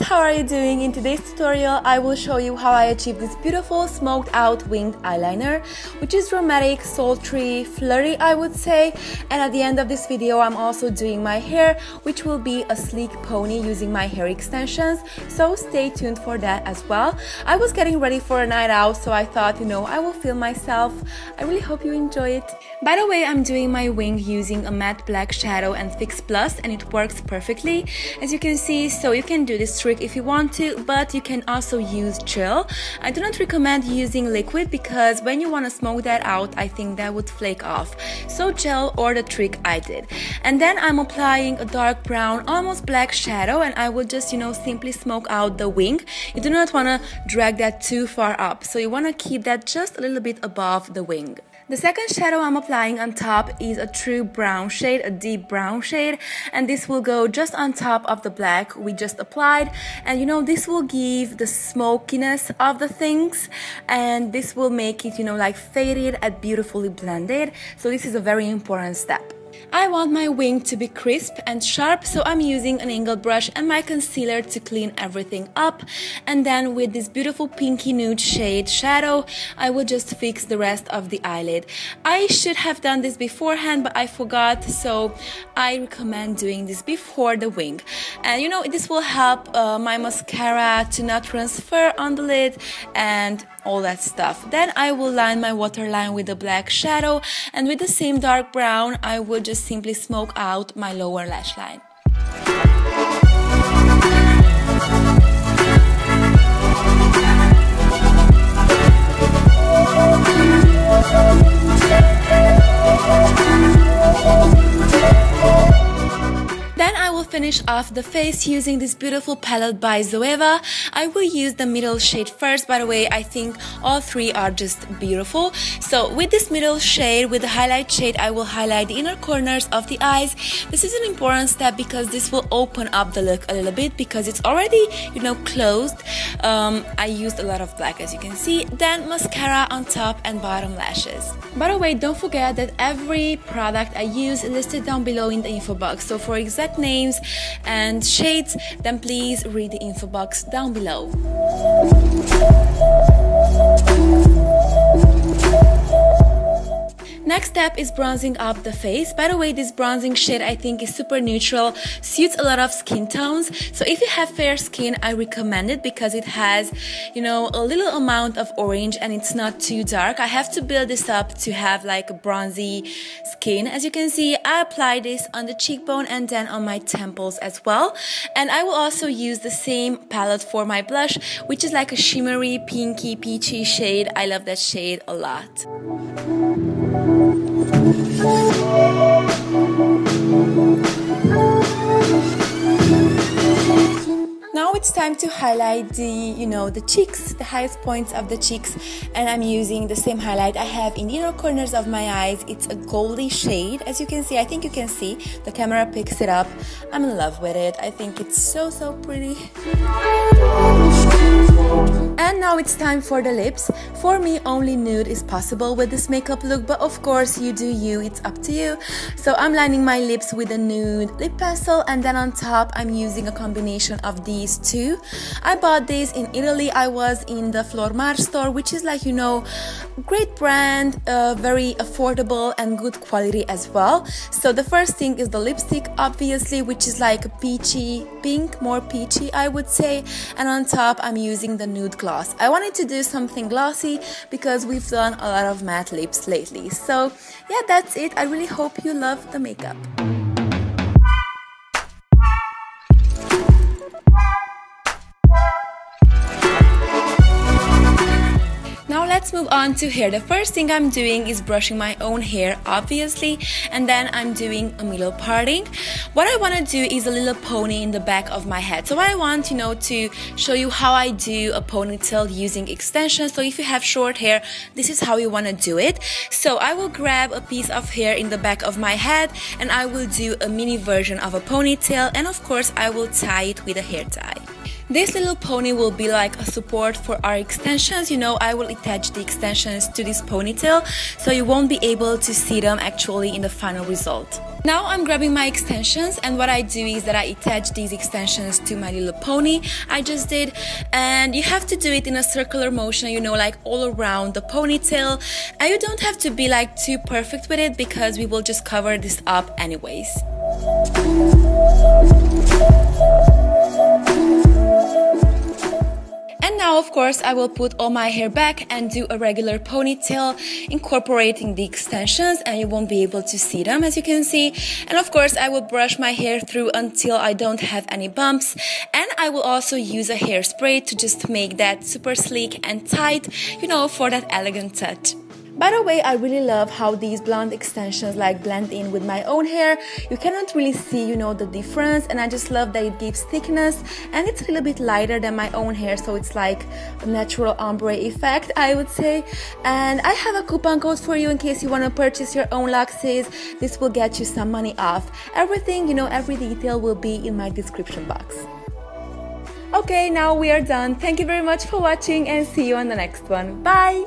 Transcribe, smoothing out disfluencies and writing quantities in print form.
How are you doing? In today's tutorial, I will show you how I achieved this beautiful smoked out winged eyeliner, which is dramatic, sultry, flirty, I would say. And at the end of this video, I'm also doing my hair, which will be a sleek pony using my hair extensions. So stay tuned for that as well. I was getting ready for a night out, so I thought, I will film myself. I really hope you enjoy it. By the way, I'm doing my wing using a matte black shadow and Fix Plus, and it works perfectly, as you can see. So you can do this trick if you want to, but you can also use gel. I do not recommend using liquid because when you want to smoke that out, I think that would flake off. So gel or the trick I did. And then I'm applying a dark brown, almost black shadow, and I will just, simply smoke out the wing. You do not want to drag that too far up, so you want to keep that just a little bit above the wing. The second shadow I'm applying on top is a true brown shade, a deep brown shade, and this will go just on top of the black we just applied. And this will give the smokiness of the things, and this will make it, like faded and beautifully blended. So this is a very important step. I want my wing to be crisp and sharp, so I'm using an angled brush and my concealer to clean everything up. And then with this beautiful pinky nude shade shadow, I will just fix the rest of the eyelid. I should have done this beforehand, but I forgot, so I recommend doing this before the wing. And this will help my mascara to not transfer on the lid and all that stuff. Then I will line my waterline with a black shadow, and with the same dark brown, I will just simply smoke out my lower lash line. Then I will finish off the face using this beautiful palette by Zoeva. I will use the middle shade first. By the way, I think all three are just beautiful. So with this middle shade, with the highlight shade, I will highlight the inner corners of the eyes. This is an important step because this will open up the look a little bit because it's already, closed. I used a lot of black, as you can see. Then mascara on top and bottom lashes. By the way, don't forget that every product I use is listed down below in the info box. So for exact names and shades, then please read the info box down below. Next step is bronzing up the face. By the way, this bronzing shade I think is super neutral, suits a lot of skin tones. So if you have fair skin, I recommend it because it has, a little amount of orange and it's not too dark. I have to build this up to have like a bronzy skin. As you can see, I apply this on the cheekbone and then on my temples as well. And I will also use the same palette for my blush, which is like a shimmery, pinky, peachy shade. I love that shade a lot. Now it's time to highlight the cheeks, the highest points of the cheeks, and I'm using the same highlight I have in the inner corners of my eyes. It's a goldy shade, as you can see. I think you can see, the camera picks it up. I'm in love with it. I think it's so pretty. And now it's time for the lips. For me, only nude is possible with this makeup look, but of course you do you, it's up to you. So I'm lining my lips with a nude lip pencil, and then on top I'm using a combination of these two. I bought these in Italy. I was in the Flormar store, which is like, great brand, very affordable and good quality as well. So the first thing is the lipstick, obviously, which is like a peachy pink, more peachy I would say, and on top I'm using the nude gloss. I wanted to do something glossy because we've done a lot of matte lips lately. So yeah, that's it. I really hope you love the makeup. Now let's move on to hair. The first thing I'm doing is brushing my own hair, obviously, and then I'm doing a middle parting. What I want to do is a little pony in the back of my head. So I want, to show you how I do a ponytail using extensions. So if you have short hair, this is how you want to do it. So I will grab a piece of hair in the back of my head and I will do a mini version of a ponytail, and of course I will tie it with a hair tie. This little pony will be like a support for our extensions. You know, I will attach the extensions to this ponytail, so you won't be able to see them actually in the final result. Now I'm grabbing my extensions, and what I do is that I attach these extensions to my little pony I just did, and you have to do it in a circular motion, you know, like all around the ponytail, and you don't have to be like too perfect with it because we will just cover this up anyways. And now, of course, I will put all my hair back and do a regular ponytail, incorporating the extensions, and you won't be able to see them, as you can see. And of course, I will brush my hair through until I don't have any bumps. And I will also use a hairspray to just make that super sleek and tight, you know, for that elegant touch. By the way, I really love how these blonde extensions like blend in with my own hair. You cannot really see, you know, the difference, and I just love that it gives thickness and it's a little bit lighter than my own hair, so it's like a natural ombre effect, I would say. And I have a coupon code for you in case you want to purchase your own luxes. This will get you some money off. Everything, you know, every detail will be in my description box. Okay, now we are done. Thank you very much for watching and see you on the next one. Bye!